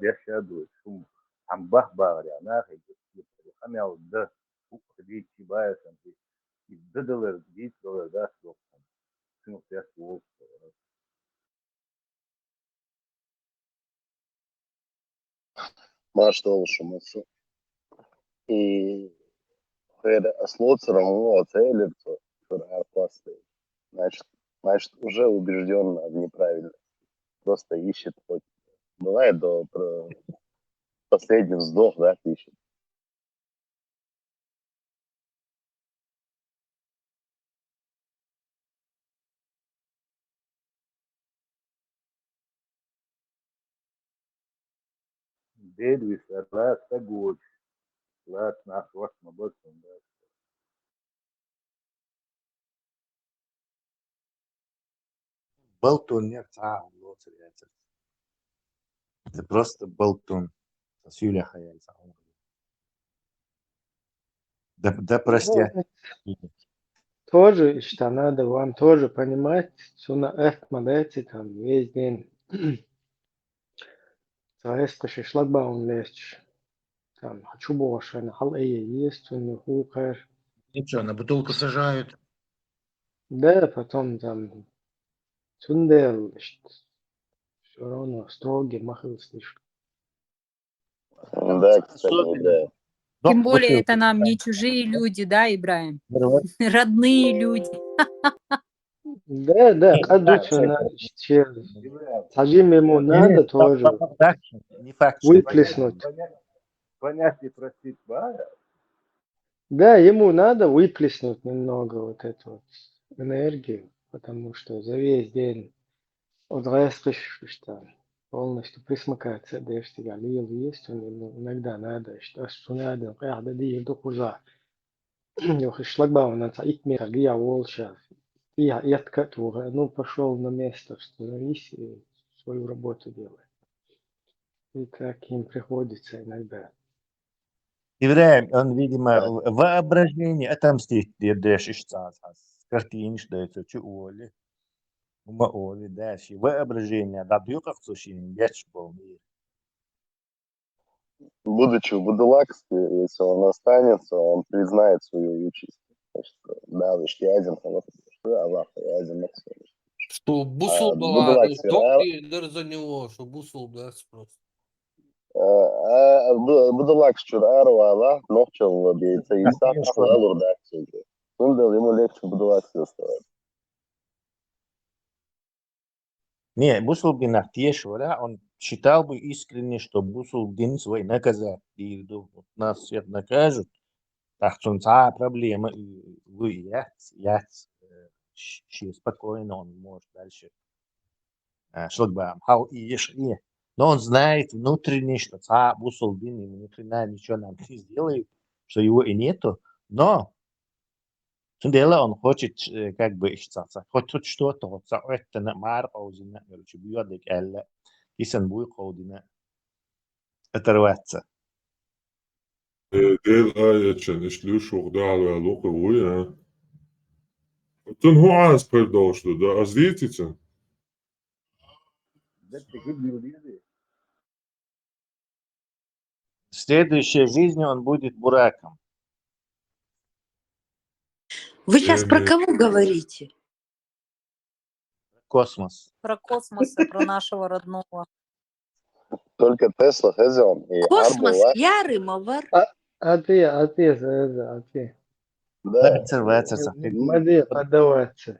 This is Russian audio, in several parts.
yaşadığı şum ambah bağır ya na hem ya da bu bir kibaya sanki dıdılar gittiler da yok şunu test bu Maçta oluşması. И с Лоцером его Эйлерта, который опасный, значит, уже убежден в неправильности. Просто ищет, хоть, бывает последний вздох, да, ищет. Davis لا تقول لا تناقش وقت ما بكم Болтун нет, лоцер яйца. Это просто болтун. Сюля хаяйца. Да прости. Тоже, что надо вам тоже понимать, что на эфмадете там весь день царескоши шлагбаун лечь. Там хочу больше, на хал есть, у них хукер. Ничего, на бутылку сажают. Да, потом там цундел, все равно строгий, махал слишком. Да, кстати, да. Тем более это нам не чужие люди, да, Ибраим? Родные люди. Да, кадучу на сажим ему надо тоже Не факт, выплеснуть. Понять и простить бая. Да, ему надо выплеснуть немного вот эту вот энергию, потому что за весь день он что полностью присмыкается, да что галил есть, он иногда надо, что надо, قاعدة دي دقوزا يوخي шлагбаум на икмер гия волша, я ткатура, ну пошел на место, становись и свою работу делай. И так им приходится иногда. Ибраим, он, видимо, воображение отомстить дешь ишцаз. Картиниш дается, чу оли. Ума оли, дальше. Воображение, да дюках сушин, яч был мир. Будучи в Будулакске, если он останется, он признает свою участь. Значит, да, виш язем, Аллах, язем, Максим. Что Бусул была, Будулакс даже за него, что Бусул, да, просто. Будулакс чурару, Аллах, нохчал бейца, и сам алур да, ему легче в Будулаксе оставаться. Не, Бусулгин тешь, он считал бы искренне, что Бусулгин свой наказать. И нас всех накажут. Так что проблема вы спокойно он может дальше шлагбаум. Но он знает внутренне, что Бусулгин ему внутренне ничего нам не сделает, что его и нету. Но дело он хочет как бы хоть что-то, вот это на марпаузина, короче, бьёдик элла, кисан буй ходина, оторваться. ديل عشان إشلوش وغدا على لوق ويا تن هو عايز بردوش ده أزديتي Да тегиб не улизи. В следующей жизни он будет бураком. Вы сейчас про кого говорите? Космос. Про космос и про нашего родного. Только Тесла, Хезион и Космос, Арбула. ярый мавар. А ты. Да. Мади поддаваться.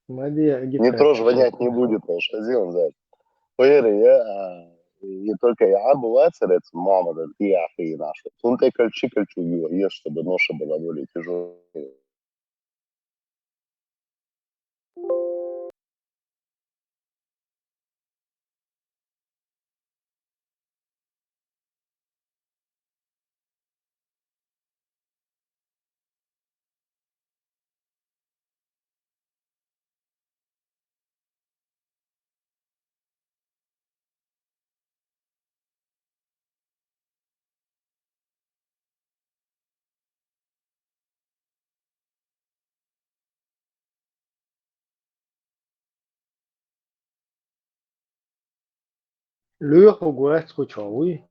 Мади Не трожь, вонять не будет, наш Хезион, да. Поверь, и только я Арбула, царец, мама, да, и ахи наши. Он ты кольчи, ешь, чтобы ноша была более тяжелая. Лёху гуэц кучауи.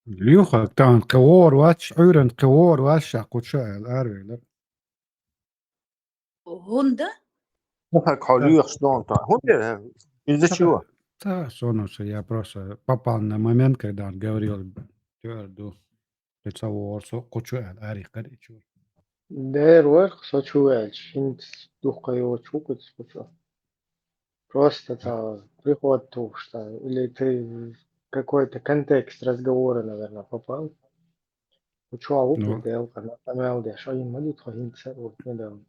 Люха, там кавор вач, уйрен кавор ваша куча арвелер. Гунда? Ну, как халюх, что он там? Из-за чего? Да, сонуса, я просто попал на момент, когда он говорил твердо, лицевой куча арихаричу. Дэр вэрх сочуэльч. Хинт духка его чукать куча. Просто приход тух, что или ты в какой-то контекст разговора, наверное, попал. Кучауи Ну, пределка, напомял, да, что им могут хинтса вот недавно.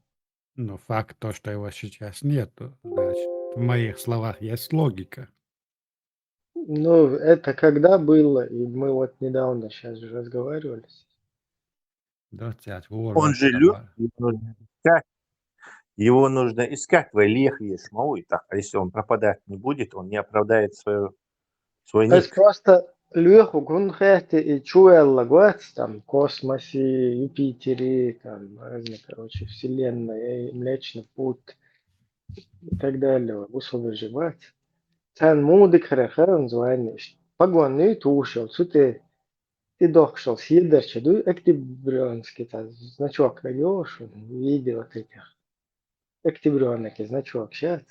но факт то, что его сейчас нету, значит, в моих словах есть логика. Ну, это когда было, и мы вот недавно сейчас же разговаривали. Да, тять, вор Он вач же Люх, кабар. его нужно искать в Лех есть мой, так, а если он пропадать не будет, он не оправдает свой Es ник. просто Леху Гунхехте и Чуэлла Гуэц, там, космосе, Юпитере, там, разные, короче, Вселенная, Млечный Путь и так далее. Условия жевать. Sen mudik херехерон званишь. Погоны тушил, ты дохшил, съедерче, ду октябрянский, значок найдешь, видео вот этих. Октябрянский значок, сейчас.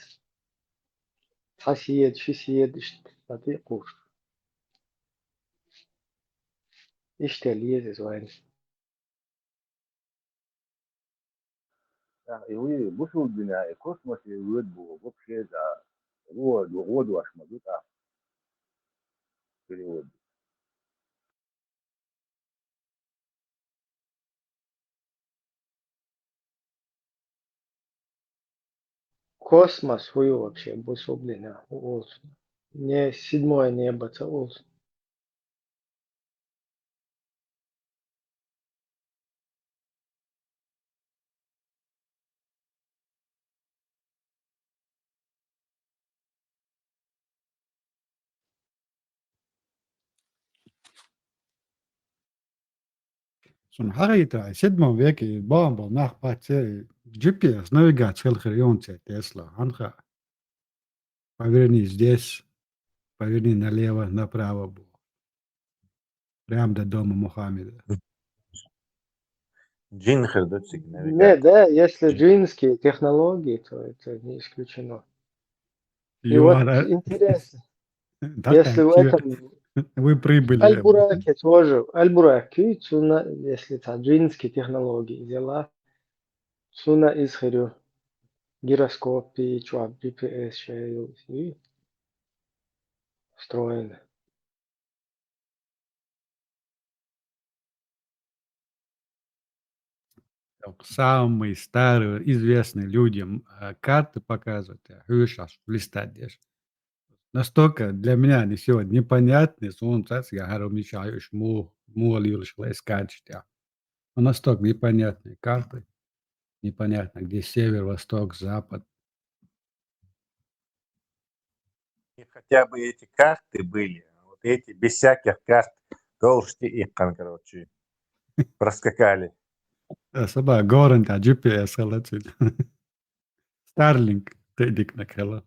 Съедешь, а ты кушаешь. İşte лезет званишь. и вы бушил бина и космос и вид был вообще да воду аж могут перевод. Космос свою вообще обособлено. Олсу. Не седьмое небо, это Олсу. Sun harita, седьмом веке бомба нахпате GPS, навигация хрионция Тесла. Анха, поверни здесь, поверни налево, направо было. Прям до дома Мухаммеда. Джинхер, дочек, Не, навигатор. да, если джинские технологии, то это не исключено. И You вот are интересно, да, если в этом вы прибыли. Альбураке тоже, Альбураке, цуна, если это джинские технологии взяла, цуна исхерю, гироскоп и чуап, GPS, и встроено. Самые старые, известные людям карты показывают. Я сейчас листать здесь. Настолько для меня они сегодня непонятны, что он сейчас я говорю, мешаю, муалируешь, искать. Но настолько непонятные карты. Непонятно, где север, восток, запад. И хотя бы эти карты были, вот эти без всяких карт, голшти их, короче, проскакали. Sabah город, GPS летит. Starlink, тедик накрыло.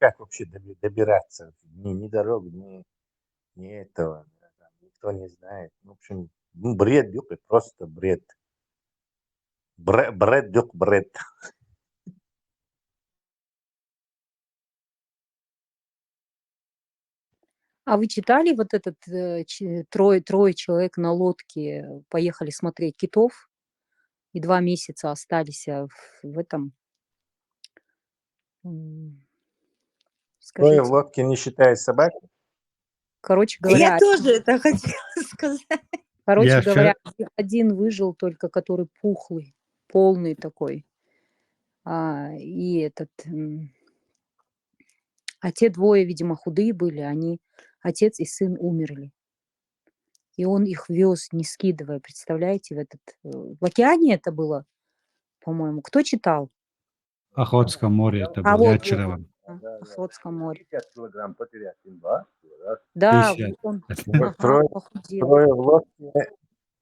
Как вообще добираться? Ни дорог, ни этого. Там никто не знает. В общем, ну, бред, дюк, просто бред. Бред, дюк, бред. А вы читали вот этот трое человек на лодке поехали смотреть китов и 2 месяца остались в этом, Трое в скажите, лодке, не считая собаки. короче Я говоря, тоже это хотела сказать. короче Я говоря, один выжил только, который пухлый, полный такой. И а те двое, видимо, худые были, отец и сын умерли. И он их вез, не скидывая, представляете, в океане это было, по-моему. Кто читал? Охотском море это А было вот, вечером. Охотском море. 50 килограмм потерять имба, раз. Да, 50. вот он, Вот ага, похудел.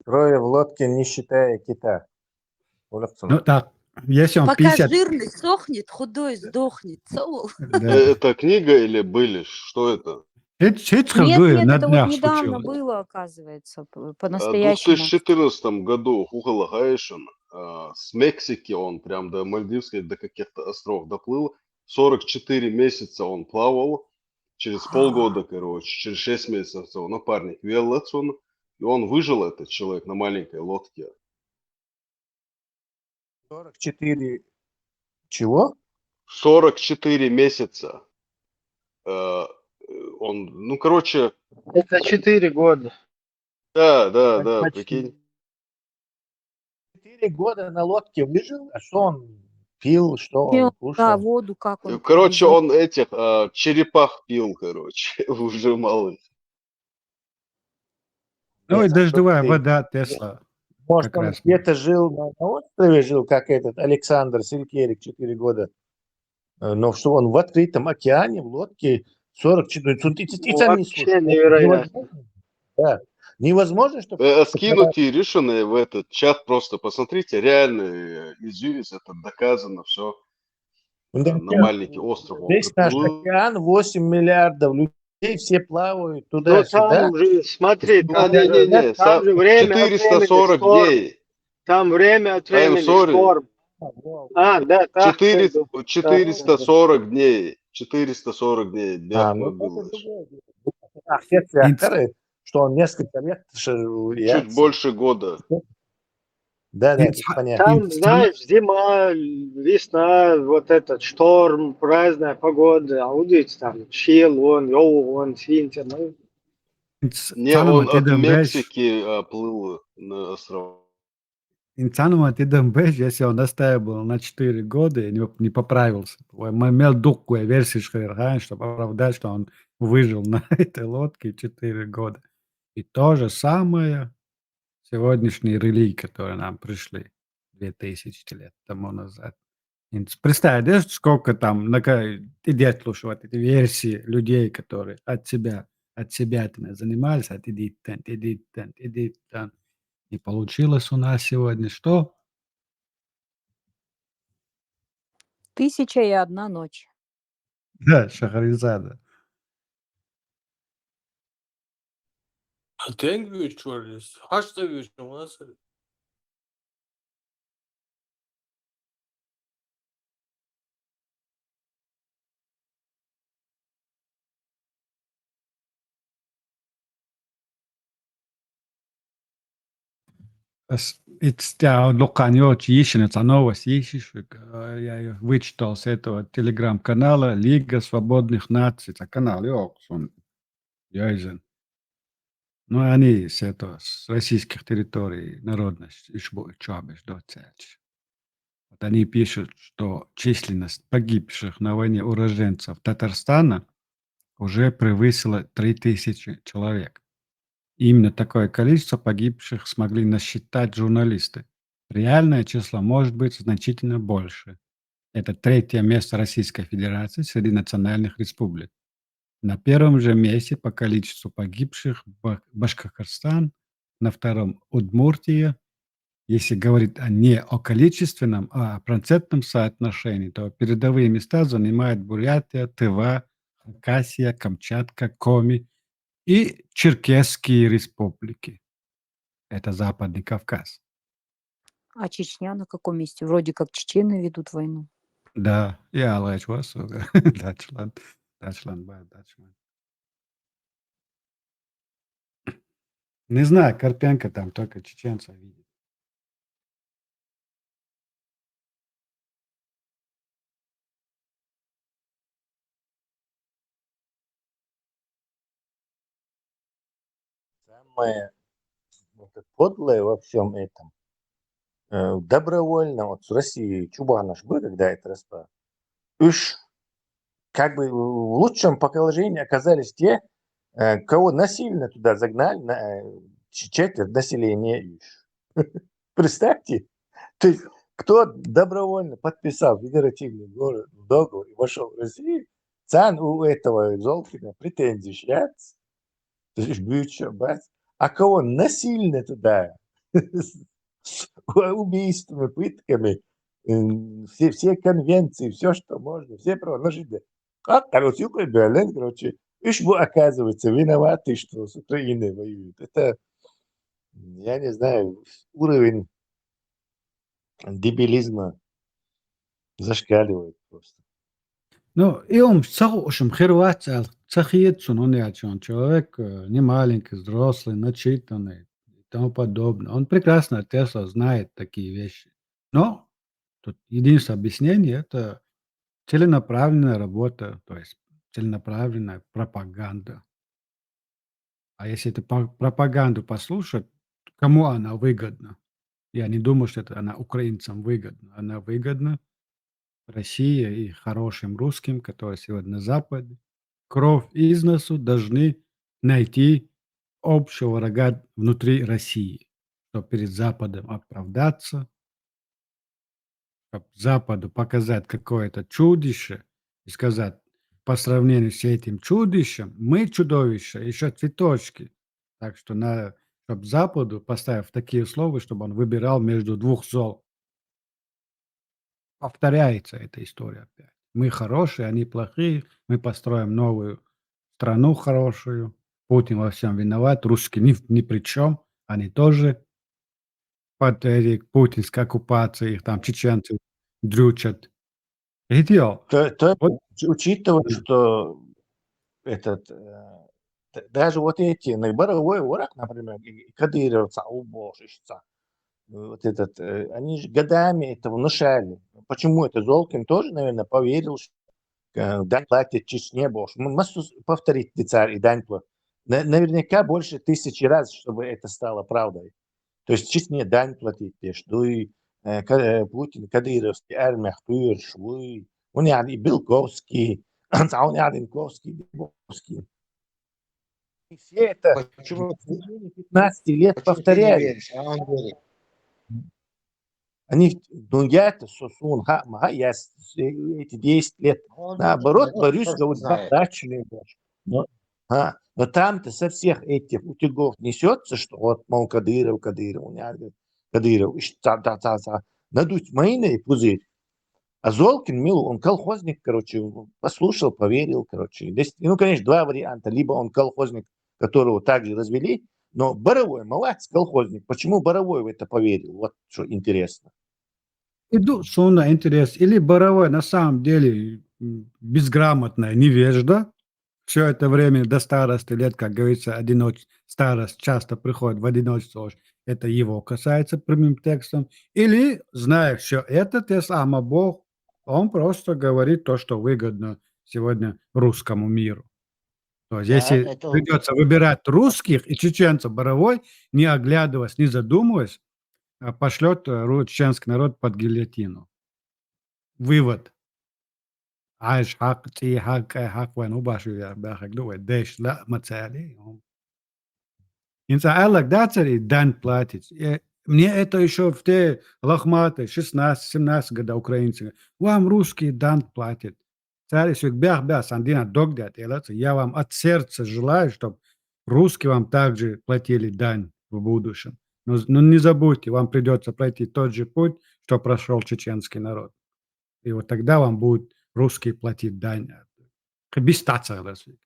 трое в лодке, не считая кита. Ну так, если он Пока 50... жирный сохнет, худой сдохнет. Соул. Да. Это книга или были? Что это? Hiç Нет, говорю, на это вот днях недавно случилось. было, оказывается, В по-настоящему. 2014 году Хугала Гаишин с Мексики, он прям до Мальдивских, до каких-то островов доплыл. 44 месяца он плавал. Через полгода, короче, через 6 месяцев его напарник Веллетсон. И он выжил, этот человек, на маленькой лодке. 44 чего? 44 месяца. Он, ну, короче, Это 4 года. да, Почти прикинь. 4 года на лодке выжил, а что он пил, что И он он, да, кушал? воду как он Короче, грызет. он этих черепах пил, короче, выжимал их. Ну и Нет, дождевая ты- вода Тесла. Может, как он раз. где-то жил на острове, жил, как этот Александр Силькерик 4 года. Но что он в открытом океане, в лодке 44... И сами Вообще слушай, невероятно. невозможно. Да. Невозможно, чтобы... Скинуть и решенные в этот чат просто посмотрите, реально изюмис, это доказано все. На маленький остров он Весь наш приплыл. океан, 8 миллиардов людей, все плавают Но туда-сюда. там же, смотри, там, Не-не-не, там же время от времени 440 шторм. дней. Там время от I'm времени sorry. шторм. Да, так. 440 дней. 440 дней. Бях Ну, был. это другое дело. Все реакторы, что он несколько лет... Чуть больше года. Да, Инц- понятно. Там, знаешь, зима, весна, вот этот шторм, разная погода. А удить там чил, он, синтер. Ну, Не, он от Мексики плыл на остров. Инцанума Тидамбеш, если он настаивал на 4 года и не поправился. Мы имел духовую версию Шхайрхан, чтобы оправдать, что он выжил на этой лодке 4 года. И то же самое сегодняшние религии, которые нам пришли 2000 лет тому назад. Представь, да, сколько там, идет слушай, вот эти версии людей, которые от себя занимались, от иди там. И получилось у нас сегодня что? 1001 ночь. Да, Шахаризада. Denk büyük çördüz. Kaç da büyük o nasıl? Лукан очень ищет, новость ищешь. Я ее вычитал с этого телеграм-канала Лига свободных наций. Это канал, он яйзен. Ну, они с этого, с российских территорий народности, чабиш, доцельч. Вот они пишут, что численность погибших на войне уроженцев Татарстана уже превысила 3000 человек. Именно такое количество погибших смогли насчитать журналисты. Реальное число может быть значительно больше. Это 3-е место Российской Федерации среди национальных республик. На 1-м же месте по количеству погибших Башкортостан, на 2-м Удмуртия. Если говорить не о количественном, а о процентном соотношении, то передовые места занимают Бурятия, Тыва, Хакасия, Камчатка, Коми и Черкесские республики. Это Западный Кавказ. А Чечня на каком месте? Вроде как чечены ведут войну. Да, я лайч вас, Датчланд. Не знаю, Карпенко там только чеченцев видит. Самое подлое во всем этом. Добровольно, вот с Россией Чубанов был, когда это распад. Уж как бы в лучшем положении оказались те, кого насильно туда загнали, четверть населения. Представьте, то есть кто добровольно подписал федеративный договор и вошел в Россию, цан у этого Золкина претензий шляц, то есть бывший бать, а кого насильно туда с убийствами, пытками, все конвенции, все, что можно, все правонарушители. А, короче, Украина, короче, ишь, оказывается, виноваты, что с Украиной воюют. Это, я не знаю, уровень дебилизма зашкаливает просто. Ну, и он в Хорватии, Цахиецун, он человек не маленький, взрослый, начитанный и тому подобное. Он прекрасно от Тесла знает такие вещи. Но тут единственное объяснение – это целенаправленная работа, то есть целенаправленная пропаганда. А если эту пропаганду послушать, кому она выгодна? Я не думаю, что это она украинцам выгодна. Она выгодна России и хорошим русским, которые сегодня на Западе. Кровь из носу должны найти общего врага внутри России, чтобы перед Западом оправдаться, чтобы Западу показать какое-то чудище и сказать, по сравнению с этим чудищем, мы чудовище, еще цветочки. Так что надо, чтобы Западу поставив такие условия, чтобы он выбирал между двух зол. Повторяется эта история опять. Мы хорошие, они плохие, мы построим новую страну хорошую, Путин во всем виноват, русские ни при чем, они тоже под этой путинской оккупацией, их там чеченцы дрючат. Идеал. Вот. Учитывая, что этот, даже вот эти, на Боровой Орак, например, и кадыровца, убожищца, вот этот, они же годами это внушали. Почему это Золкин тоже, наверное, поверил, что дань платит Чечне больше. Массу повторить царь и дань платит. Наверняка больше 1000 раз, чтобы это стало правдой. То есть Чечне дань платить, что и Путин, Кадыровский, Эрмях, Пюрш, он يعني Белковский, он يعني Янковский, Белковский. И все это Почему в течение 15 лет почему ты не повторяли. веришь? А он верит. Они, ну я-то сосун, я эти 10 лет, Он наоборот, народ борюсь, просто говорю, знает. подачные больше. Но там-то со всех этих утюгов несется, что вот, мол, Кадыров, Кадыров, надуть майны и пузырь. А Золкин, мил, он колхозник, короче, послушал, поверил, короче. Ну, конечно, два варианта. Либо он колхозник, которого также развели, но Боровой, молодец, колхозник. Почему Боровой в это поверил? Вот что интересно. Иду сонно интерес. Или Боровой на самом деле безграмотная невежда. Все это время до старости лет, как говорится, старость часто приходит в одиночество. Это его касается прямым текстом. Или, зная все это, те самый Бог, он просто говорит то, что выгодно сегодня русскому миру. То есть, Да, если это придется выбирать русских и чеченцев Боровой, не оглядываясь, не задумываясь, пошлет чеченский народ под гильотину. Вывод. عايش حق حق وين وباشو باخك دو ديش لا ما تسالي انت قالك да цари дань платить. Мне это еще в те лохматые 16-17 года украинцы. Вам русские дань платят. Царь, если бях сандина догдят, я вам от сердца желаю, чтобы русские вам также платили дань в будущем. Но не забудьте, вам придется пройти тот же путь, что прошел чеченский народ. И вот тогда вам будут русские платить дань. Без разве.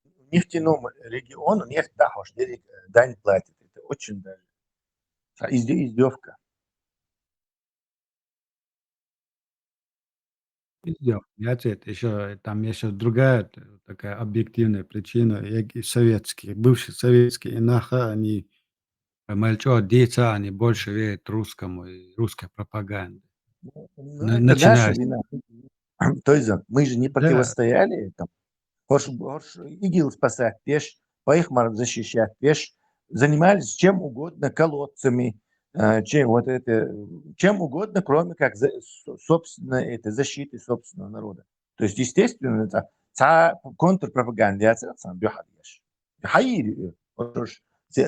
В нефтяном региону нефть, да, дань платит. Это очень даже издевка. Там еще другая такая объективная причина. Советские, бывшие советские инаха, они мальчо, дети, они больше верят русскому и русской пропаганде. Ну, это наша Начиная вина. То есть мы же не да, противостояли этому. ИГИЛ спасать, пеш, Пайхмар защищать, пеш, занимались чем угодно, колодцами, чем угодно, кроме как собственно это защиты собственного народа. То есть, естественно, это контрпропаганда,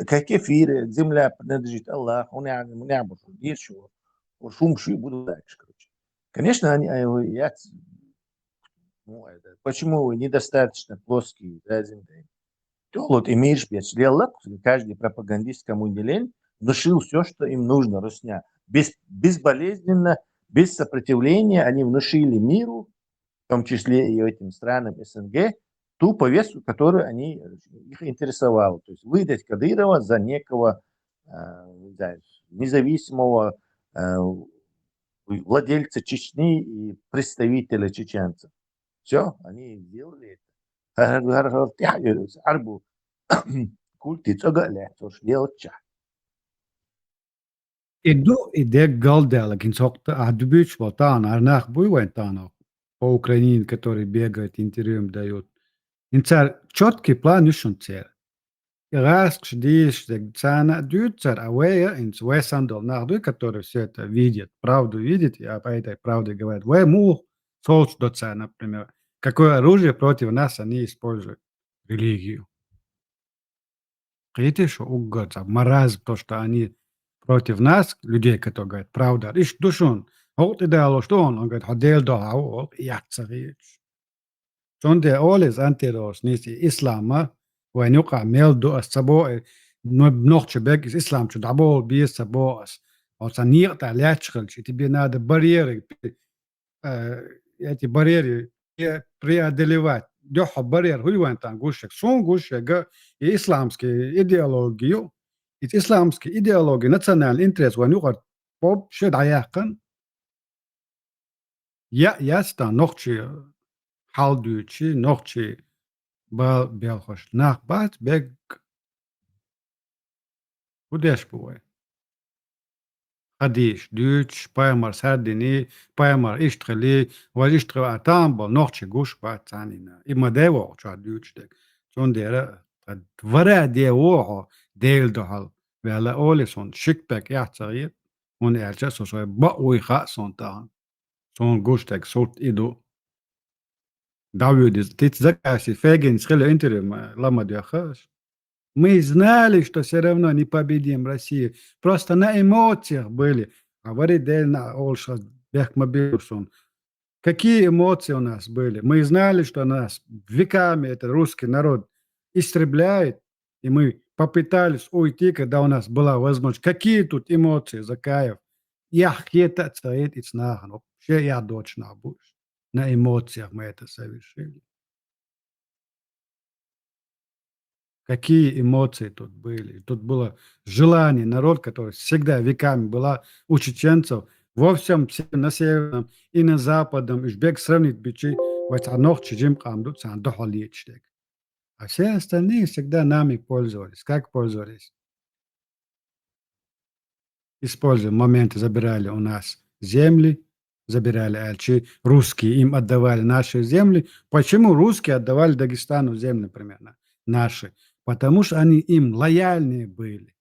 как эфиры, земля принадлежит Аллаху, он не может, еще, шум, буду дальше, короче. Конечно, почему вы недостаточно плоские, да, земля? То вот имеешь впечатление, каждый пропагандист, кому не лень, внушил все, что им нужно, Русня. Безболезненно, без сопротивления они внушили миру, в том числе и этим странам СНГ, ту повестку, которую их интересовала. То есть выдать Кадырова за некого независимого владельца Чечни и представителя чеченцев. Все, они сделали это. Арбу культи цогале, делать. Idu ideg galдяла кинцокта адубич ватан арнах буйвентано по Украине, который бегает, интервью дает. Инцар четкий план ишунцер. Ираск диш цана дютцер авея инц весандал нахду, который все это видит, правду видит, и по этой правде говорит. Ве му соч доца, например. Какое оружие против нас они используют? Религию. Видите, что угодно, маразм, то, что они против нас, людей, которые говорят, правда, иш душон, вот идеало, что он говорит, ходил до хау, я царич. Son de oles antiros nisi islama, وين يقع ميل دو السبوع نوخش بك الإسلام شو دعبول بيه السبوع وصنيق تعليات شغل شي تبي نادى بريري эти барьеры преодолевать. Дёха барьер хуйван там гушек, сон гушек, и исламские идеологию, и исламские идеологии, национальный интерес, ван югар поп шед аяқын, яста нохчи халдуючи, нохчи бал белхош, нах бат бег удеш бувай. Hadis, Deutsch, Paimar Sardini, Paimar Istreli, was Istre Atamba, Nordche Gush Batanina. Immer der war schon Deutsch. Son der Vara der war Del Dohal, weil alle son Schickback Jahrzeit und just so Baui Hasson da. Son Gustek sort Ido. Da würde es Titzakasi Fegen Schrille Interim, Lama der Hash. Мы знали, что все равно не победим Россию. Просто на эмоциях были. Говорит Дельна Олша Бехмабилсон. Какие эмоции у нас были? Мы знали, что нас веками этот русский народ истребляет, и мы попытались уйти, когда у нас была возможность. Какие тут эмоции, Закаев? Я хета стоит и снахан. Вообще я дочь будешь. На эмоциях мы это совершили. Какие эмоции тут были? Тут было желание, народ, который всегда веками была у чеченцев, во всем на северном и на западном, Ижбек сравнить бичи, ватанох чижим камдут сан дохаличтек. А все остальные всегда нами пользовались. Как пользовались? Используя моменты, забирали у нас земли, забирали альчи, русские им отдавали наши земли. Почему русские отдавали Дагестану земли, например, наши? Потому что они им лояльнее были.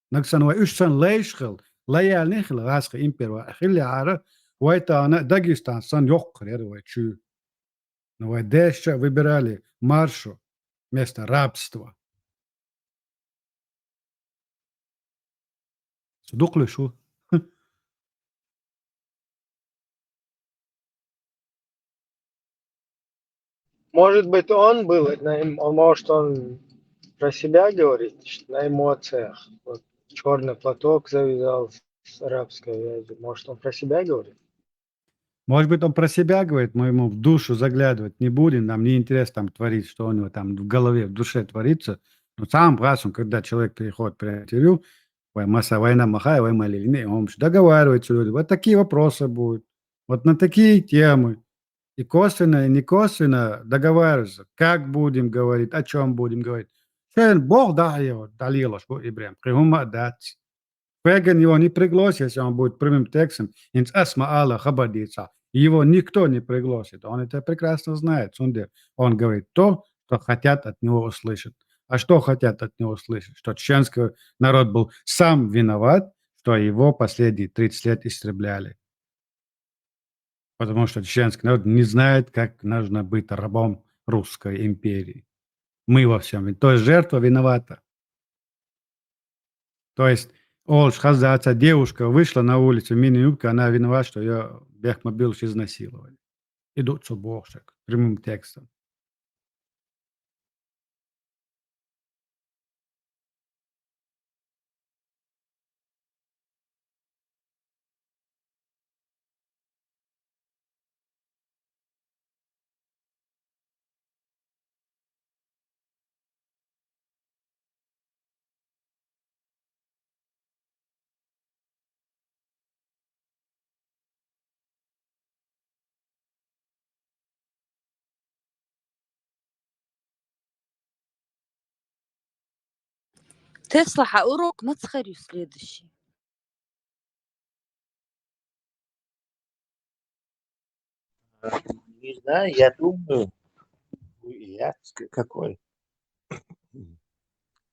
Наксанова Ушсан Лейшхел, лояльных Ласка империя, Хиляра, Уайтана, Дагестан, Сан Йохкрер, Вайчу. Но Вайдеша выбирали маршу вместо рабства. Судукли шу. Может быть, он был, может, он про себя говорит, что на эмоциях. Вот черный платок завязал с арабской вязью. Может, он про себя говорит? Может быть, он про себя говорит, мы ему в душу заглядывать не будем, нам не интересно там творить, что у него там в голове, в душе творится. Но сам раз, когда человек приходит при интервью, масса война махая, война малили, он договаривается люди. Вот такие вопросы будут, вот на такие темы. И косвенно, и не косвенно договариваются, как будем говорить, о чем будем говорить. Бог дал далило, что Ибрахим, пригума дать. Феген его не пригласит, если он будет прямым текстом. Инц асма Алла хабадица. Его никто не пригласит. Он это прекрасно знает. Он говорит то, что хотят от него услышать. А что хотят от него услышать? Что чеченский народ был сам виноват, что его последние 30 лет истребляли. Потому что чеченский народ не знает, как нужно быть рабом русской империи. Мы во всем. То есть жертва виновата. То есть Олш Хазаца, девушка вышла на улицу, мини-юбка, она виновата, что ее Бехмабилович изнасиловали. Идут субошек, прямым текстом. Тесла, урок на царю следующий. Не знаю, я думаю, какой?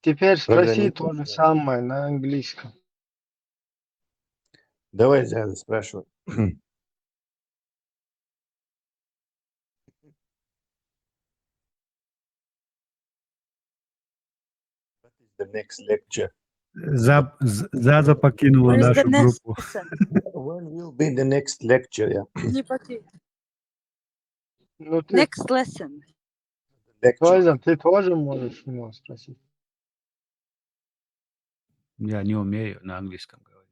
Теперь спроси то Программист. же самое на английском. Давай Зяда спрашивай. What is the next lecture? Заза покинула Where's the нашу next группу. lesson? When will be the next lecture? Yeah. Не поки- Ну ты, Next lesson. Lecture. Файзан, ты тоже можешь у него спросить. Я не умею на английском говорить.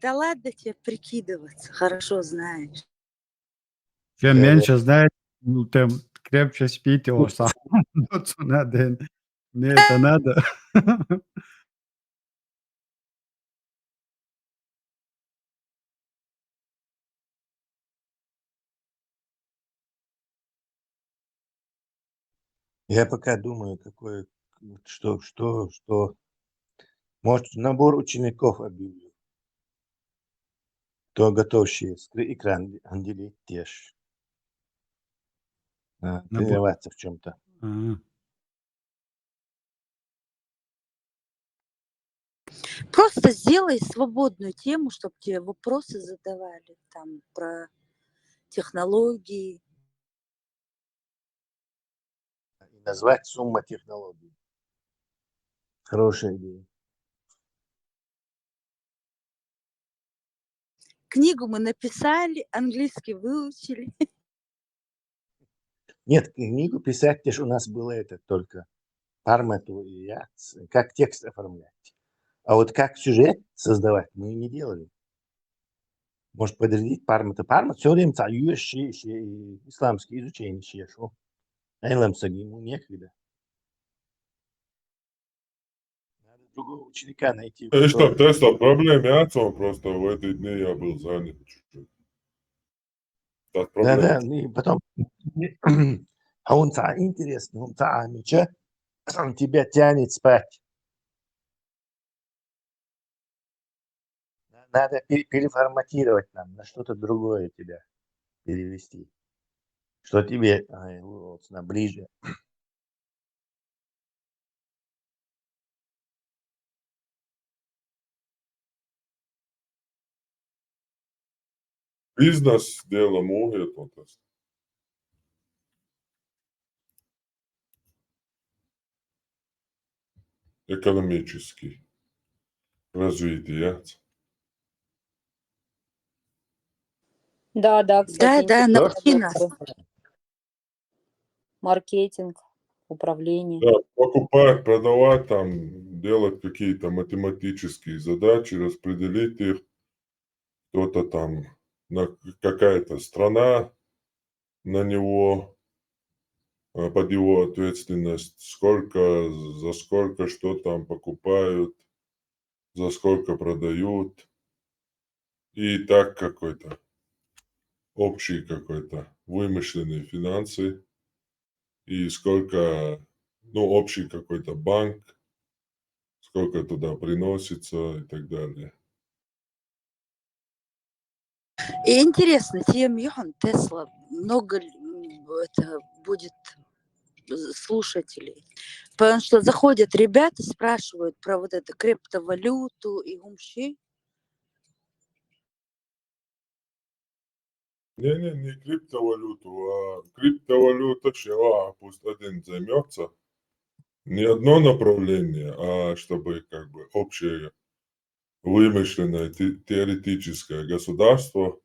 Да ладно тебе прикидываться, хорошо знаешь. Чем Да, меньше знаете, тем крепче спите о самом. Надо. Мне это надо. Я пока думаю, что. Может, набор учеников объявлю. Кто готовший экран делить теж. Тренироваться в чем-то. Ага. Просто сделай свободную тему, чтобы тебе вопросы задавали там про технологии. И назвать сумма технологий. Хорошая идея. Книгу мы написали, английский выучили. Нет, книгу писать теж у нас было это только. Пармету и я. Как текст оформлять. А вот как сюжет создавать мы не делали. Может подразделить Пармета. Пармет все время исламские изучения шешу. Айлемсаги ему некогда. Надо другого ученика найти. Видишь, там Тесла проблемы, он просто в эти дни я был занят чуть-чуть. Так, Да, проблемы. и потом. А он интересный, он ничего, он тебя тянет спать. Надо переформатировать нам, на что-то другое тебя перевести. Что тебе ближе. Бизнес дело может вот это. Экономический развитие. Да, кстати, Да, интересно научи было нас. бы. Маркетинг, управление. Да, покупать, продавать, там, делать какие-то математические задачи, распределить их. Кто-то там, какая-то страна на него, под его ответственность, за сколько что там покупают, за сколько продают. И так какой-то общий какой-то вымышленные финансы. И сколько, общий какой-то банк, сколько туда приносится и так далее. И интересно, тем Йохан Тесла много это будет слушателей. Потому что заходят ребята, спрашивают про вот эту криптовалюту и гумши. Не криптовалюту, а криптовалюта пусть один займется. Не одно направление, а чтобы как бы общее вымышленное теоретическое государство,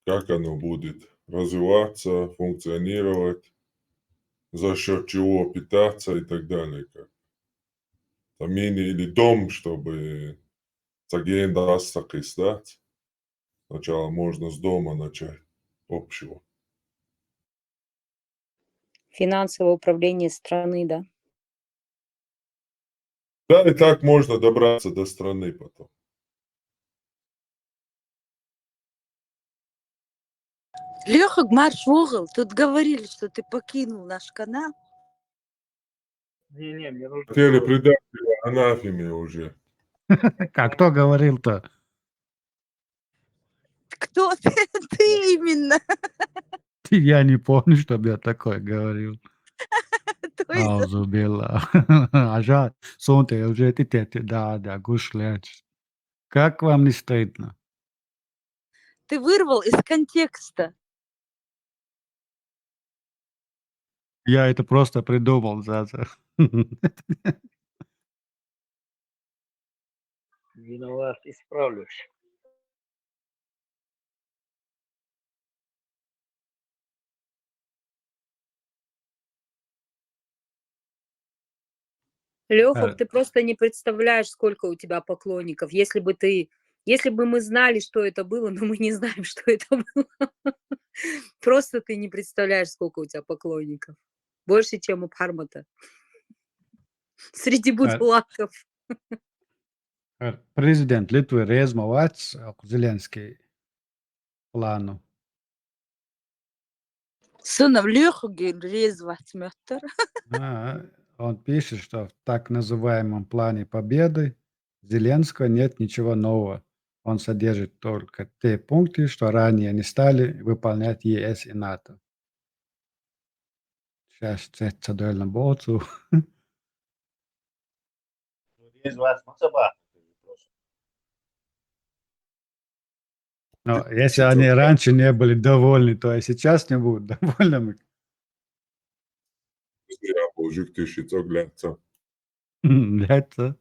как оно будет развиваться, функционировать, за счет чего питаться и так далее. Там мини или дом, чтобы агenda издать. Сначала можно с дома начать общего. Финансовое управление страны, да. Да, и так можно добраться до страны потом. Леха, марш в угол. Тут говорили, что ты покинул наш канал. Не, мне нужно Хотели было... предателя анафеме уже. А кто говорил-то? Кто ты? Ты именно. Я не помню, чтобы я такое говорил. То есть Auzu billah. Ажа, сонте уже да, гушлять. Как вам не стыдно? ты вырвал из контекста. Я это просто придумал, Заза. Виноват, исправлюсь. Лёха, Э, ты просто не представляешь, сколько у тебя поклонников. Если бы мы знали, что это было, но мы не знаем, что это было. Просто ты не представляешь, сколько у тебя поклонников. Больше, чем у Пармата. Среди э, будулаков. Президент Литвы Резмовats Зеленский плану. Сынов Лёхуги резвать мётер. А, Он пишет, что в так называемом плане победы Зеленского нет ничего нового. Он содержит только те пункты, что ранее не стали выполнять ЕС и НАТО. Сейчас это довольно боцу. Но если они раньше не были довольны, то и сейчас не будут довольны. Я мужик тыщется, глянца. Это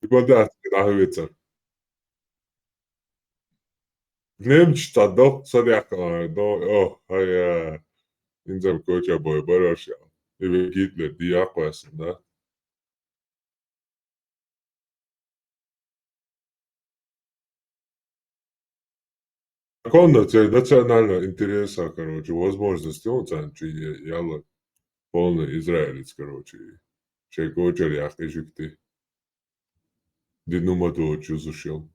Ибадат, нравится. Немчта, да, садяка, да, инзам коча бой бараша. И Гитлер, диаквас, да. Конно цель национального интереса, короче, возможности, он цанчи, яла, полный израилец, короче. Чей коча рях, ежик Динума то чузушил.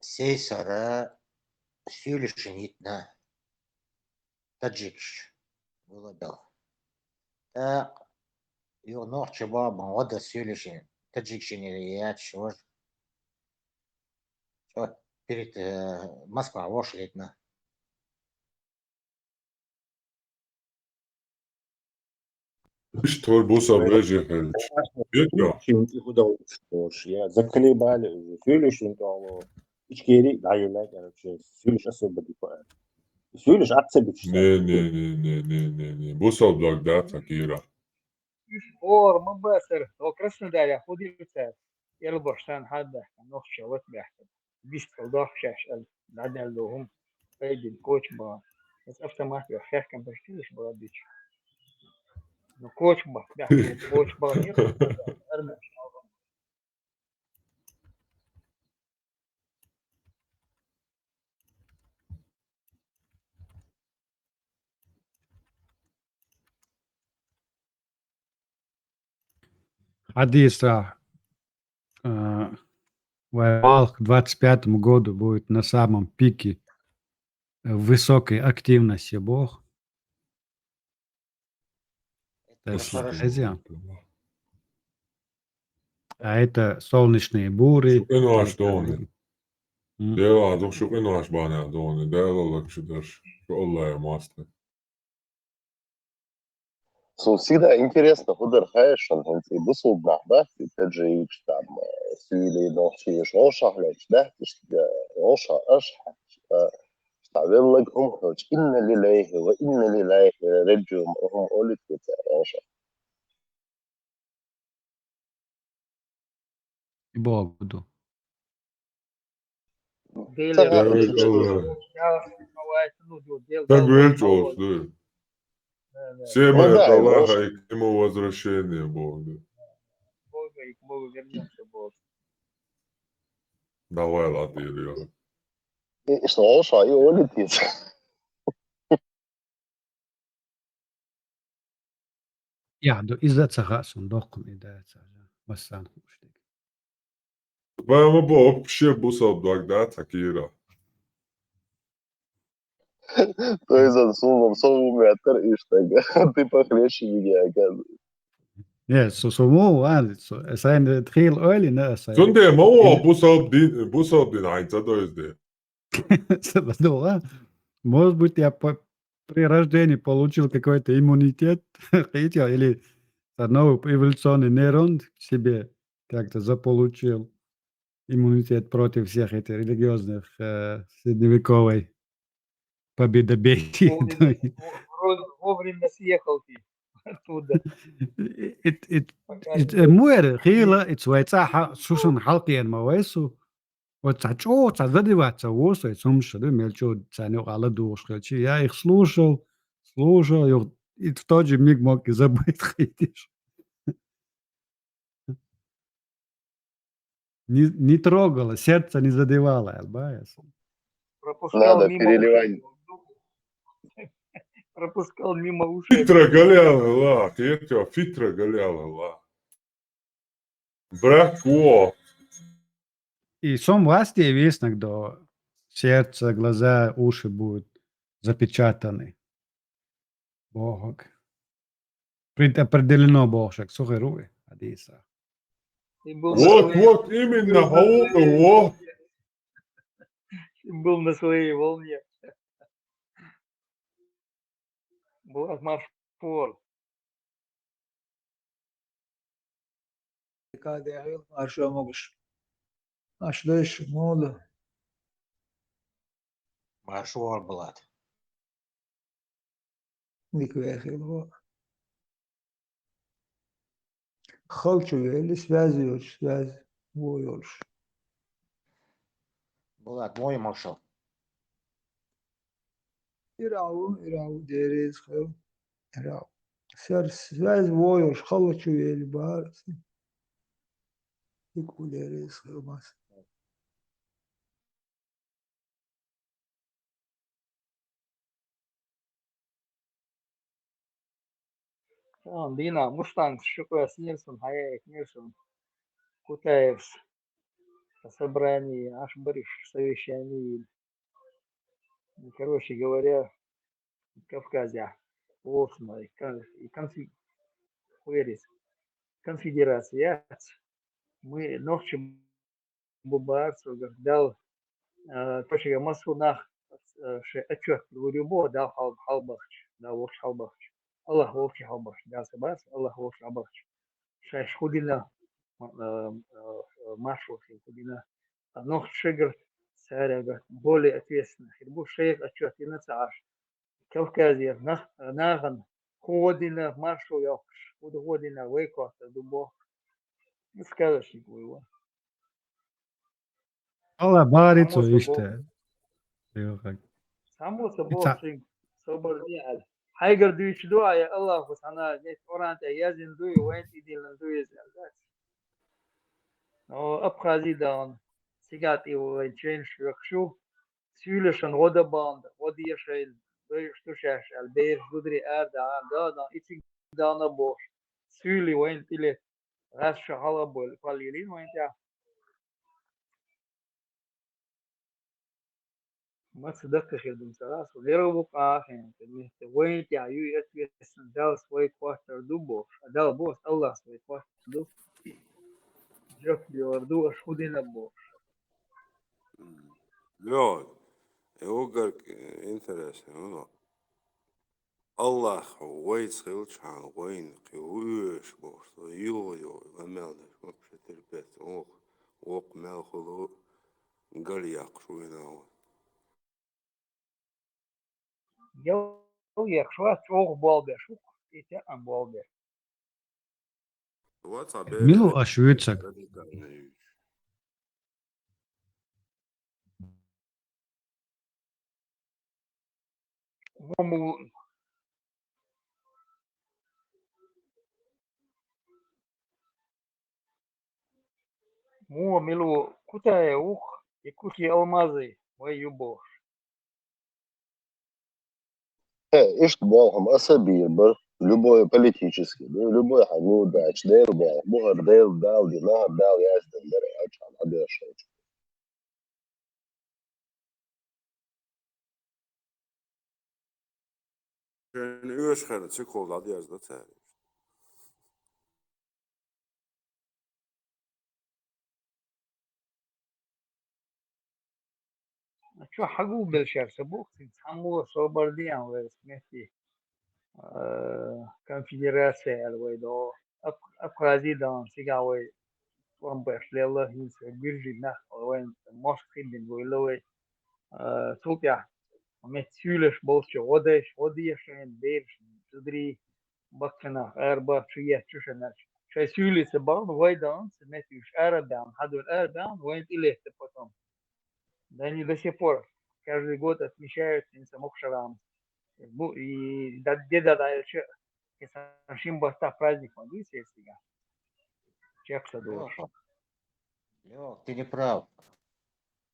Сейсара сөйлешінетіні таджикш болады. Так, юнохчы бабам ода сөйлешін таджикшіне ячш ор. Что перед Москва вошлетна. Иш твой бусал вежи хелч. Видно? Şimdi hudavuştur. Ya заколебали уже. Söyleyişin того. İçkeri dayılar yani söyleş особо дикое. Söyleş atsa bir şey. Не. Бусал благдат, Акира. Форма бесер. О Краснодаря худится. Елбоштан حد نخشى وتبحث. بيشتغل ضخشش العدل لهم فايد الكوتش با بس أفتح ما في خير كان بشتريش برديش no كوتش با بحث كوتش با أرمى Адиса воевал к 25 году будет на самом пике высокой активности Бог. Это хорошо. А это солнечные бури. Шукину аш доны. Дела, дух шукину аш баня доны. Дела лакшидаш. Аллах я мастер. Всегда интересно, куда хайшан, и бусул нахбах, и таджикш там, сюли ночи, шошахлеч, да, оша, ашха, ставил лаком, хоч, инна лилейхи, ва инна лилейхи, реджум, олит, оша. И Бог буду. ديلر Так вельчос, да. Семя от Аллаха и к нему возвращение Бога. Бога и к Богу вернемся, Бог. Давай, Латвия. Что оша, и олит, Ja, du izdeca sun dokumentēts. Vassan ما вообще бусал Багдад Акира. То есть он сумму метр и что? Ты похлеще меня, оказывается. Ja, så må han. Så er det helt ærligt, når så Sunde mo busal din айца то есть де. да. Может быть, я при рождении получил какой-то иммунитет, хотел, или новый эволюционный нейрон к себе как-то заполучил иммунитет против всех этих религиозных средневековой победобесий. Вовремя съехал ты оттуда. الموير خيلة اتسويتها سوسن حلقي المويسو وتسعو تزدي واتسووس يتسومش ده ملچو تسانيو على دوش خلشي я их слушал, и в тот же миг мог и забыть хотишь. Не трогало, сердце не задевало, Албаес. Надо переливать. Пропускал мимо ушей. Фитра галяла ла, кетё, фитра галяла ла. Брако. И сам власти вестник до сердца, глаза, уши будут запечатаны. Бог. Предопределено Божек, сухеруй, Адиса. Вот, именно, вот. Был на своей волне. Был маршфор. Kādēļ ar šo mugšu? Ašleišu modu. Маршвор Блад. Никвехило. Хочу вели связь воюш. Блад, мой маршал. Ирау, дерез хэл. Ирау. Связь воюш, хочу вели барс. Ику дерез хэл мас. Дина, Мустанг, Шукуяс, Нильсон, Хаяек, Нильсон, Кутаевс, собрание, аж Бориш, совещание. Короче говоря, в Кавказе, Осмо и конфедерация. Мы ночью бубарцу дал почему масунах отчет любого дал халбахч, дал вовч халбахч. Аллах вовч халбахч, дал собраться, Аллах вовч халбахч. Шаш худина маршрут худина. Нох шигр саря более ответственно. Хирбу шейх отчет и нацаш. Кавказия наган ходина маршрут явкш. Ходина вейкота дубо. Не скажешь его. Allah barицу işte. Само собой, соборнее. Хайгар дуич дуа я Аллах сана нет оранта язин дуи венти дилан дуи зелдат. Но абхази дан сигат и венчен швекшу сюлешен родабанд водиешен дуи штушаш албейр гудри арда анда итик дана бош сюли вентиле раш халабол палилин вентя. ما تصدقش يا بن سلاس وغيره بقى عشان وين تعيو يتويس دال سوي كواتر دوبو دال بوس الله سوي كواتر دو جف بيوردو أشهدنا بو Ļoti. Ilgar interesanti. Allah ويس خلش عن وين قويش بوس يو أمالنا مش تربيت وق ما خلو قريق شوينا جو يخشوا شوق بالبر شوق إيتا أم بالبر Milu ašvicak. مو ملو كتا يوخ يكوشي المازي ويبوش إيش تبغاهم أسابيع любой политический, любой ханудач, дел, бугар дал, динар дал, язден, ачан, адешевич. Sen ööskäärät se kolla tiedä täällä. شو حقوق بالشهر سبوك تتحموا صوبر ديان وسمعتي كان في دراسة الويدو أقرأ زيدان سيقاوي وانبخ لله ينسى بيرجي نخ وين مصر خدين ويلوي توقع ومت سيولش بوش وديشين بيرش تدري بكنا أربع شوية تشنش شاي سيولي سبان ويدان سمعت يش أربعان حدو الأربعان وين إليه تبطن да они до сих пор каждый год отмечают Мухшарам. И где-то дальше, если баста праздник Мадуси, если я. Чекса душ. Лёх, ты не прав.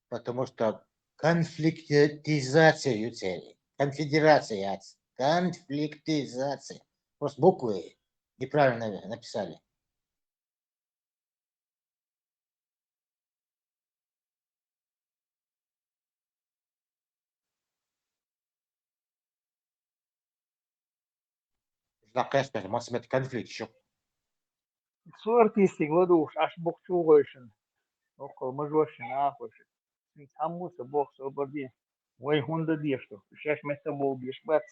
Потому что конфликтизация юцели. Конфедерация. Конфликтизация. Просто буквы неправильно написали. Знакомься, может конфликт еще. صورتي استغلادوش عش بوكتو غوشن. وقل مجوشن آخوشن. سنتحمو سبوك سوبر دي. وي هوندا ديشتو. شاش متبو بيشبات.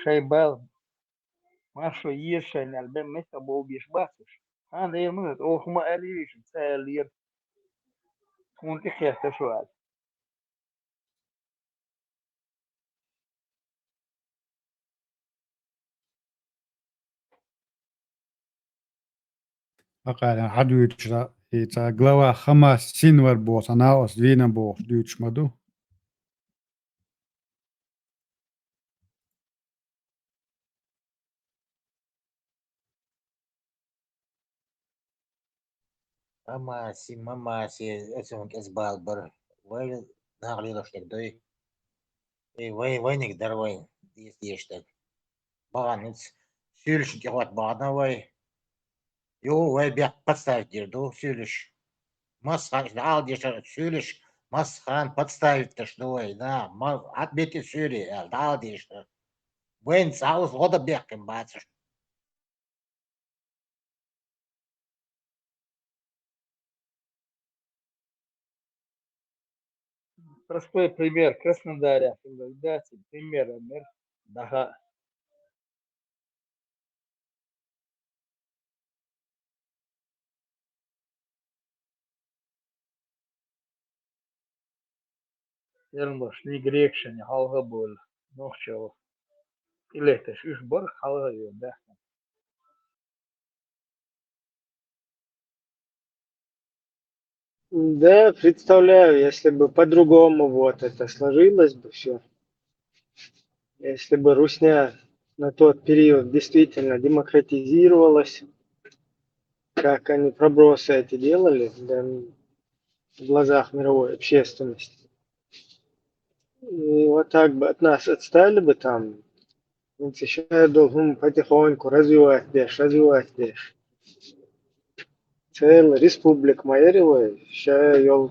شي بال. ما شو يرشي نالبن متبو بيشباتش. هذا يمنت. هما قاليش. سالير. كنت خيرت شوال. Akara adüçra ita glava Hamas sinvar bos anaos vina bos düçmadu. Мамаси, это избал бар. Вай наглилош так дой. Вайник дарвай, если так. Баганец. Сюльш делать багана вай. Вай бяк подставить дерду, сюльш. Масхан, алдиш, сюльш. Масхан подставить то что вай, да. Отбейте сюри, алдиш. Вайн саус вода бякем бацаш. Простой пример Краснодаря. Дайте пример, Дага. Елмаш, не грекшен, халга бол. Нохчал. Илетеш, уж бар халга да. Да, представляю, если бы по-другому вот это сложилось бы все. Если бы Русня на тот период действительно демократизировалась, как они пробросы эти делали, да, в глазах мировой общественности. И вот так бы от нас отстали бы там. Сейчас я должен потихоньку развивать дешь. Целая республика Майеревой, сейчас ее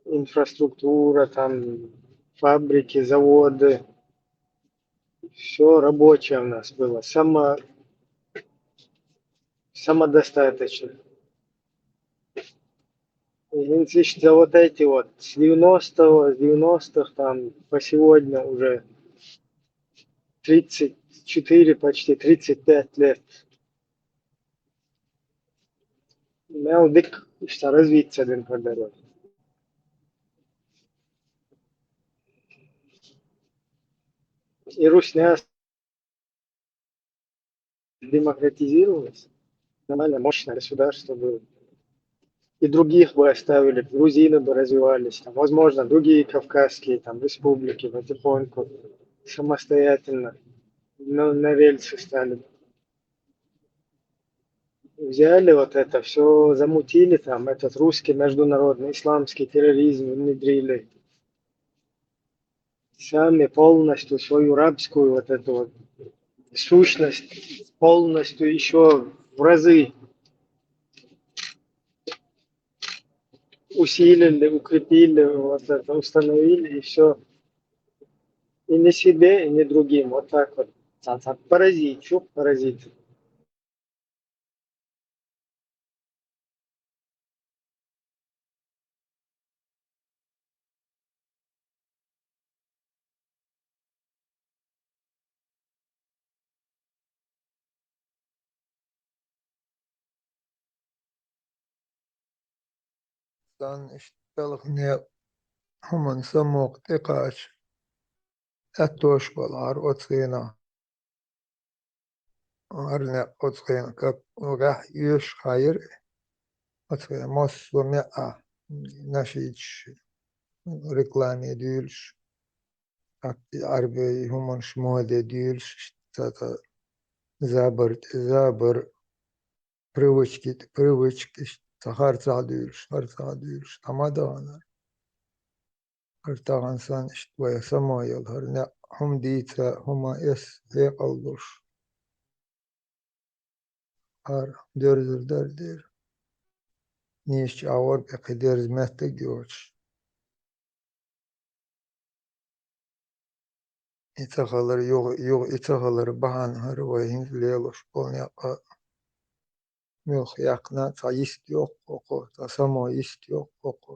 инфраструктура, там фабрики, заводы, все рабочее у нас было, самодостаточно. И вот эти вот с 90-х там по сегодня уже 34, почти 35 лет. Мелдик, что развиться один по дороге. И Русня демократизировалась. Нормально, мощное государство было. И других бы оставили, грузины бы развивались, там, возможно, другие кавказские там, республики потихоньку, самостоятельно на рельсы стали. Взяли вот это все, замутили там, этот русский международный исламский терроризм внедрили. сами полностью свою рабскую вот эту вот сущность полностью еще в разы усилили, укрепили, вот это установили, и все. И не себе, и не другим. Вот так вот. Паразит, чук паразит. Dan اشتغل ne هم سموق تقاش أتوش بالعر أتسينا أرنا أتسينا كاب وراح يش خير أتسينا مص ومئة نشيج ركلاني ديلش عربي هم شمودة ديلش تاتا زابر привычки harca ama da ana artagan san işte samoyal harne hum dita huma es he aldur har derdir niş awar be qeder mehte göç itahaları yok itahaları bahan har ve hinleloş polnya yok yakna ta ist yok oko ta samo ist yok oko